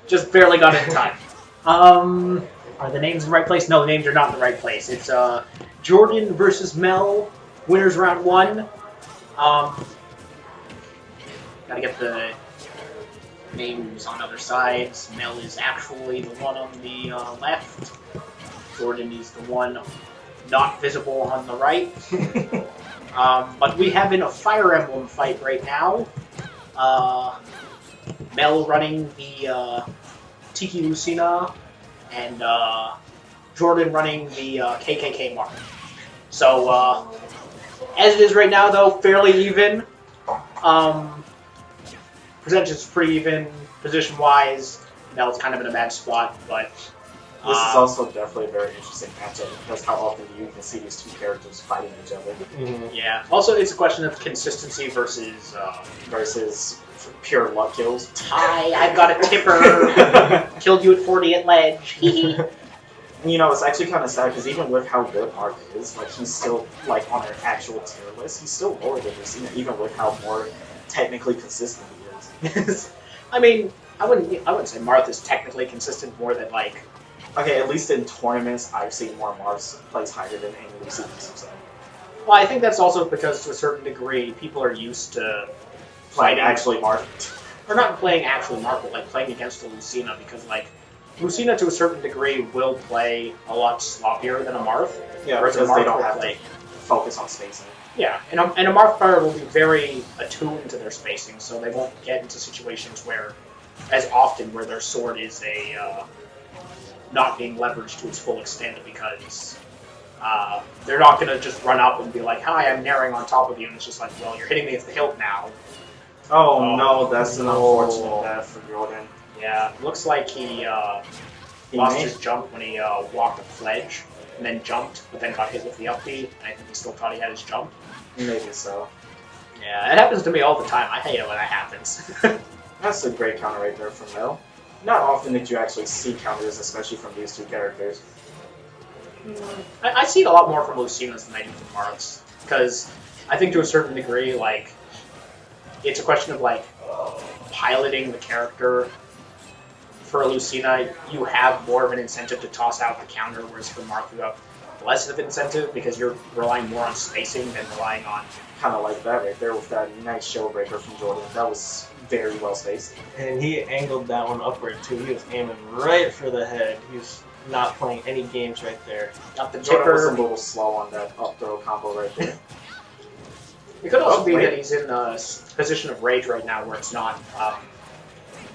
Just barely got it in time. Are the names in the right place? No, the names are not in the right place. It's Jordan versus Mel, winners round 1. Gotta get the names on other sides. Mel is actually the one on the left. Jordan is the one not visible on the right. But we have in a Fire Emblem fight right now. Mel running the Tiki Lucina, and Jordan running the KKK mark. So, as it is right now, though, fairly even. Percentage is pretty even, position-wise. Mel's kind of in a bad spot, but... This is also definitely a very interesting matchup because how often you can see these two characters fighting each other. Mm-hmm. Yeah. Also, it's a question of consistency versus pure luck kills. Hi, I've got a tipper. Killed you at 40 at ledge. You know, it's actually kind of sad because even with how good Mark is, like he's still like on an actual tier list. He's still lower than Lucina, even with how more technically consistent he is. I mean, I wouldn't say Marth is technically consistent more than like. Okay, at least in tournaments, I've seen more Marth plays higher than any Lucina himself. Well, I think that's also because to a certain degree, people are used to playing actually Marth. Or not playing actually Marth, but like playing against the Lucina, because like Lucina to a certain degree will play a lot sloppier than a Marth. Yeah, because they don't have to focus on spacing. Yeah, and a Marth player will be very attuned to their spacing, so they won't get into situations where, as often, where their sword is not being leveraged to its full extent because they're not going to just run up and be like, hi, I'm naring on top of you, and it's just like, well, you're hitting me at the hilt now. Oh no, that's an unfortunate death for Jordan. Yeah, looks like he lost his jump when he walked a fledge, and then jumped, but then got hit with the up B, and I think he still thought he had his jump. Maybe so. Yeah, it happens to me all the time. I hate it when that happens. That's a great counter right there from Mel. Not often did you actually see counters, especially from these two characters. I see it a lot more from Lucina's than I do from Marth's, because I think to a certain degree, like, it's a question of, like, piloting the character. For Lucina, you have more of an incentive to toss out the counter, whereas for Marth, you have less of an incentive because you're relying more on spacing than relying on... Kind of like that right there with that nice showbreaker from Jordan. That was very well spaced. And he angled that one upward too. He was aiming right for the head. He was not playing any games right there. Got the Jordan was a tipper. little slow on that up throw combo right there. It could also be that he's in a position of rage right now where it's not...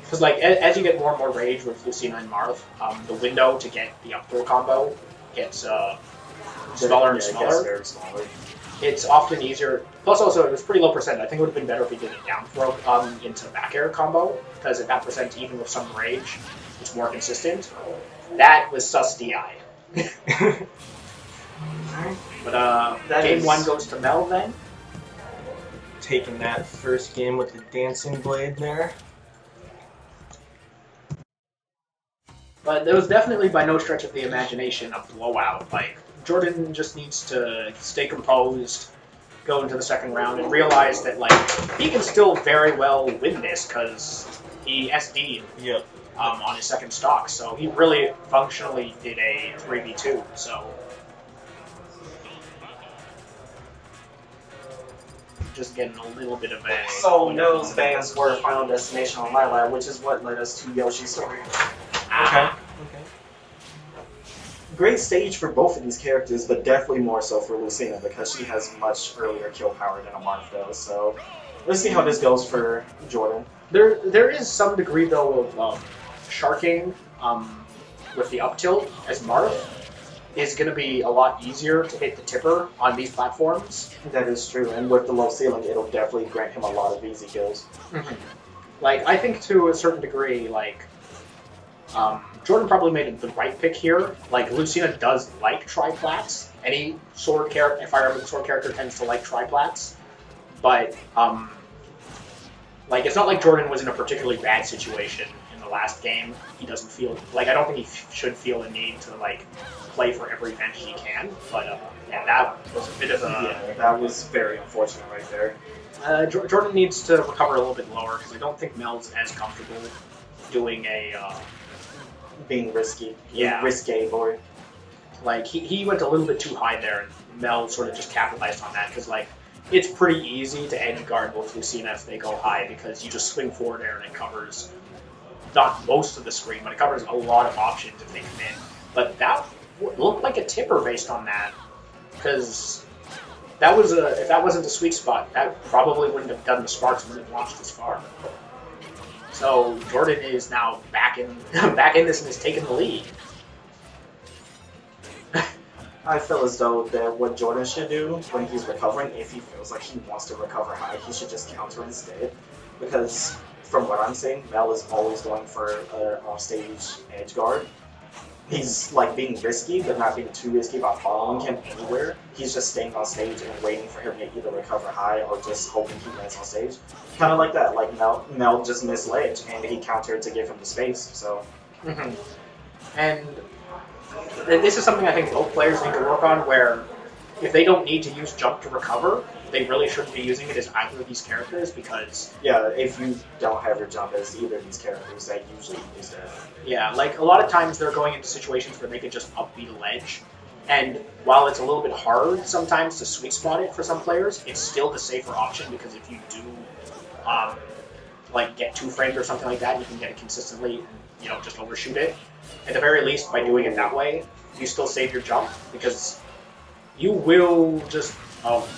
Because like as you get more and more rage with Lucina and Marth, the window to get the up throw combo gets smaller and smaller. It gets very smaller. It's often easier. Plus, also, it was pretty low percent. I think it would have been better if he did a down throw into back air combo, because at that percent, even with some rage, it's more consistent. That was sus DI. But game 1 goes to Mel then. Taking that first game with the dancing blade there. But there was definitely, by no stretch of the imagination, a blowout. Like, Jordan just needs to stay composed, go into the second round, and realize that, like, he can still very well win this, because he SD'd on his second stock, so he really functionally did a 3v2, so... Just getting a little bit of a... So, those bands were Final Destination on my lab, which is what led us to Yoshi's Story. Okay. Great stage for both of these characters, but definitely more so for Lucina because she has much earlier kill power than a Marth does. So let's see how this goes for Jordan. There is some degree though of sharking with the up tilt as Marth is going to be a lot easier to hit the tipper on these platforms. That is true, and with the low ceiling, it'll definitely grant him a lot of easy kills. Mm-hmm. Like I think to a certain degree, like. Jordan probably made the right pick here. Like, Lucina does like triplats. Any sword character, Fire Emblem sword character tends to like triplats. But, like, it's not like Jordan was in a particularly bad situation in the last game. He doesn't feel, like, I don't think he should feel the need to, like, play for every advantage he can. But, yeah, that was a bit of a... Yeah, that was very unfortunate right there. Jordan needs to recover a little bit lower, because I don't think Mel's as comfortable doing Being risky. Yeah. Risque board. like he went a little bit too high there, and Mel sort of just capitalized on that because like it's pretty easy to edge guard both Lucina if they go high because you just swing forward air and it covers not most of the screen, but it covers a lot of options if they come in. But that looked like a tipper based on that because that was if that wasn't a sweet spot, that probably wouldn't have done the sparks when it launched this far. So Jordan is now back in this and is taking the lead. I feel as though that what Jordan should do when he's recovering, if he feels like he wants to recover high, he should just counter instead. Because from what I'm seeing, Mel is always going for an offstage edge guard. He's like being risky, but not being too risky about following him anywhere. He's just staying on stage and waiting for him to either recover high or just hoping he lands on stage. Kind of like that. Like Mel just missed ledge and he countered to give him the space. So. And this is something I think both players need to work on, where if they don't need to use jump to recover, they really shouldn't be using it as either of these characters because... Yeah, if you don't have your jump as either of these characters, they usually use that. Yeah, like a lot of times they're going into situations where they could just upbeat a ledge, and while it's a little bit hard sometimes to sweet spot it for some players, it's still the safer option because if you do like get 2-framed or something like that, you can get it consistently and just overshoot it. At the very least, by doing it that way, you still save your jump because you will just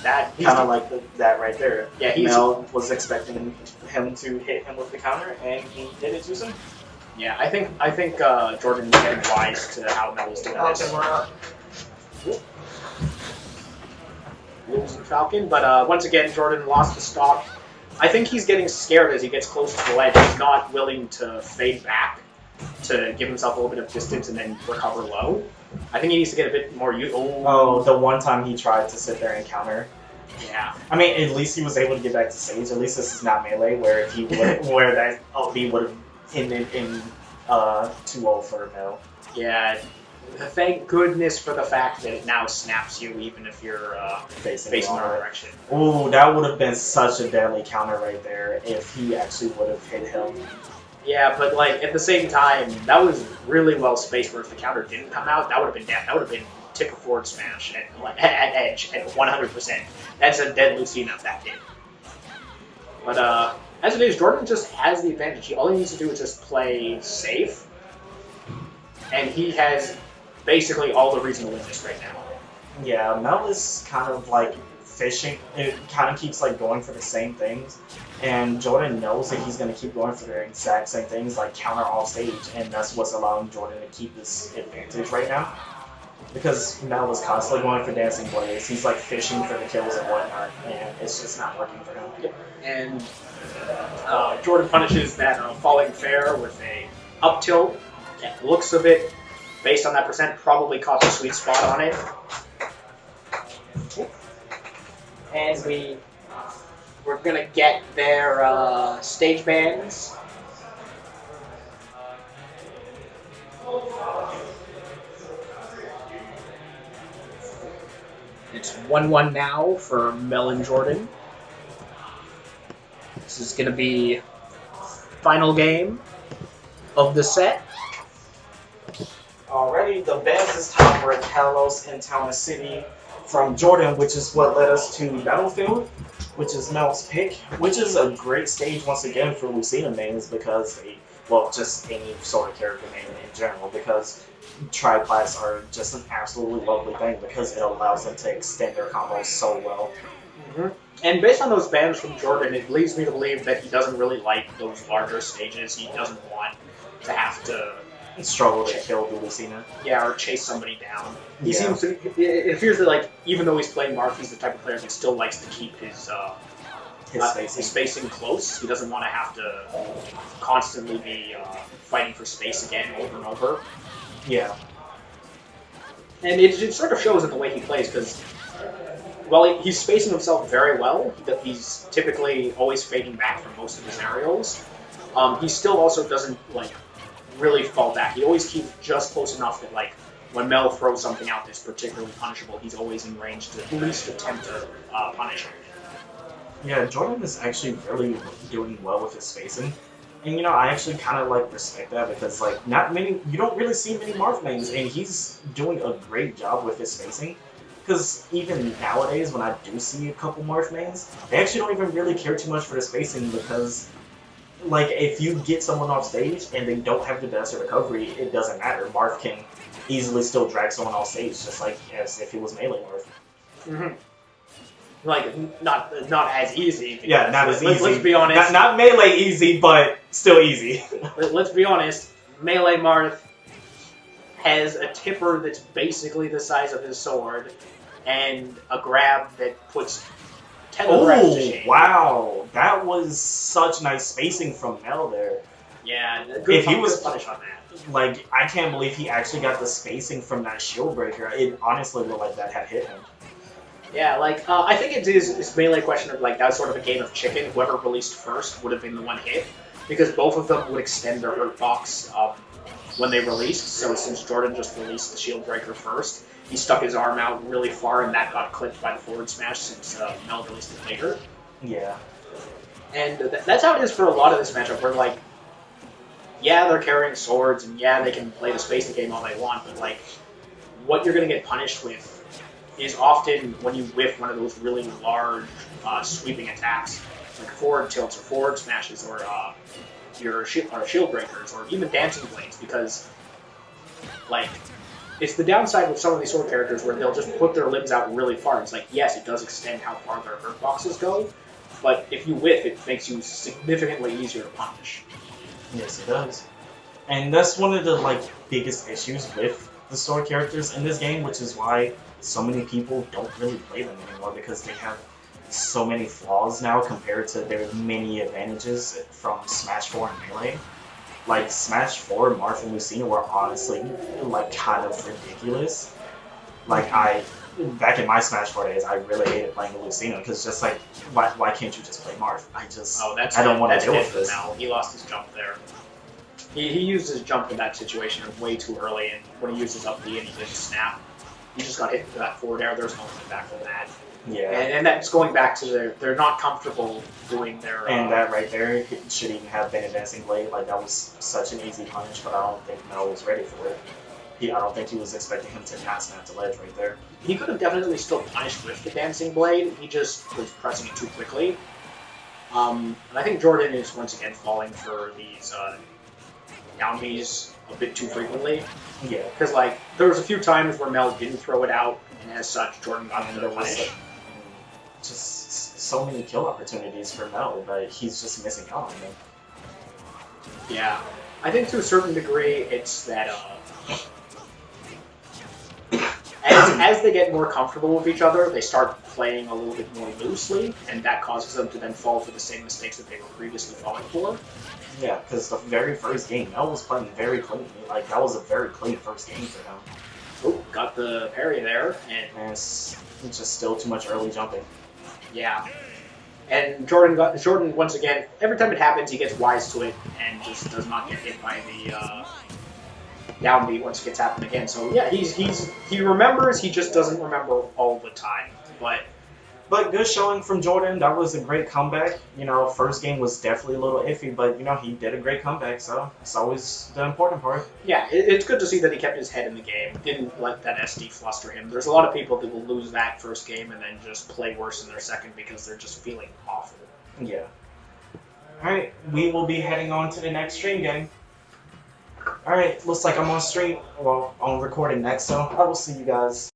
that kind of like that right there. Yeah, Mel was expecting him to hit him with the counter, and he did it too soon. Yeah, I think Jordan is getting wise to how Mel is doing this. Losing Falcon, but once again, Jordan lost the stock. I think he's getting scared as he gets close to the ledge. He's not willing to fade back to give himself a little bit of distance and then recover low. I think he needs to get a bit more... Oh, the one time he tried to sit there and counter. Yeah. I mean, at least he was able to get back to stage. At least this is not melee, where if he would, where that LB would have ended in 2-0 for Mel. Yeah. Thank goodness for the fact that it now snaps you even if you're facing the wrong direction. Ooh, that would have been such a deadly counter right there if he actually would have hit him. Yeah, but like at the same time, that was really well spaced. Where if the counter didn't come out, that would have been dead. That would have been tipper forward smash at edge at 100%. That's a dead Lucina if that did. But as it is, Jordan just has the advantage. All he needs to do is just play safe, and he has basically all the reason to win this right now. Yeah, Mel is kind of like fishing. It kind of keeps like going for the same things, and Jordan knows that he's going to keep going for the exact same things, like counter off stage, and that's what's allowing Jordan to keep this advantage right now. Because Mel is constantly going for dancing blades, he's like fishing for the kills and whatnot, and it's just not working for him. Yep. And Jordan punishes that falling fair with a up tilt. And looks of it, based on that percent, probably caught the sweet spot on it. And we're gonna get their stage bands. It's 1-1 now for Mel and Jordan. This is gonna be final game of the set. Alrighty, the bands this time were Kalos and Town and City from Jordan, which is what led us to Battlefield, which is Mel's pick, which is a great stage once again for Lucina mains because just any sort of character main in general, because tri-class are just an absolutely lovely thing because it allows them to extend their combos so well. Mm-hmm. And based on those bans from Jordan, it leads me to believe that he doesn't really like those larger stages. He doesn't want to have to struggle to kill the Lucina. Yeah, or chase somebody down. He seems to. It appears that like even though he's playing Marth, he's the type of player that still likes to keep his spacing close. He doesn't want to have to constantly be fighting for space again over and over. Yeah. And it sort of shows in the way he plays because while he's spacing himself very well, he's typically always fading back from most of his aerials. He still also doesn't like really fall back. He always keeps just close enough that like when Mel throws something out that's particularly punishable, he's always in range to at least attempt to punish him. Yeah, Jordan is actually really doing well with his spacing. And I actually kind of like respect that because you don't really see many Marth mains, and he's doing a great job with his spacing. Because even nowadays, when I do see a couple Marth mains, they actually don't even really care too much for the spacing because, if you get someone off stage and they don't have the best recovery, it doesn't matter. Marth can easily still drag someone off stage, just like as if he was melee Marth. Mm-hmm. Not as easy. Yeah, not as easy. Let's be honest. Not melee easy, but still easy. Let's be honest. Melee Marth has a tipper that's basically the size of his sword, and a grab that puts 10 grabs to shame. Wow, that was such nice spacing from Mel there. Yeah, good he was punished on that. I can't believe he actually got the spacing from that shield breaker. It honestly looked like that had hit him. Yeah, I think it's mainly a question of that was sort of a game of chicken. Whoever released first would have been the one hit, because both of them would extend their hurt box when they released. So since Jordan just released the shield breaker first, he stuck his arm out really far, and that got clipped by the forward smash since Mel released it later. Yeah. And that's how it is for a lot of this matchup, where yeah, they're carrying swords, and yeah, they can play the spacing game all they want, but what you're going to get punished with is often when you whiff one of those really large sweeping attacks, like forward tilts or forward smashes or your shield breakers or even dancing blades, because it's the downside with some of these sword characters where they'll just put their limbs out really far. It's yes, it does extend how far their hurt boxes go, but if you whiff, it makes you significantly easier to punish. Yes, it does. And that's one of the biggest issues with the sword characters in this game, which is why so many people don't really play them anymore, because they have so many flaws now compared to their many advantages from Smash 4 and Melee. Smash 4, Marth and Lucina were honestly kind of ridiculous. Back in my Smash 4 days, I really hated playing Lucina because just why can't you just play Marth? I don't want to deal with this. Now he lost his jump there. He used his jump in that situation way too early, and when he uses up B and he didn't snap, he just got hit with that forward air. There's no coming back from that. Yeah. And that's going back to they're not comfortable doing their... And that right there should even have been a Dancing Blade. That was such an easy punch, but I don't think Mel was ready for it. I don't think he was expecting him to not snap the ledge right there. He could have definitely still punished with the Dancing Blade. He just was pressing it too quickly. And I think Jordan is once again falling for these down Bs a bit too frequently. Yeah. Because there was a few times where Mel didn't throw it out, and as such, Jordan got the punish. Just so many kill opportunities for Mel, but he's just missing out on them. Yeah. I think to a certain degree, it's that as they get more comfortable with each other, they start playing a little bit more loosely, and that causes them to then fall for the same mistakes that they were previously falling for. Yeah, because the very first game, Mel was playing very cleanly. That was a very clean first game for him. Oh, got the parry there, and it's just still too much early jumping. Yeah. And Jordan once again, every time it happens, he gets wise to it and just does not get hit by the down B once it gets happened again. So yeah, he remembers, he just doesn't remember all the time. But good showing from Jordan. That was a great comeback. First game was definitely a little iffy, but he did a great comeback, so it's always the important part. Yeah, it's good to see that he kept his head in the game. Didn't let that SD fluster him. There's a lot of people that will lose that first game and then just play worse in their second because they're just feeling awful. Yeah. Alright, we will be heading on to the next stream game. Alright, looks like I'm on stream, on recording next, so I will see you guys.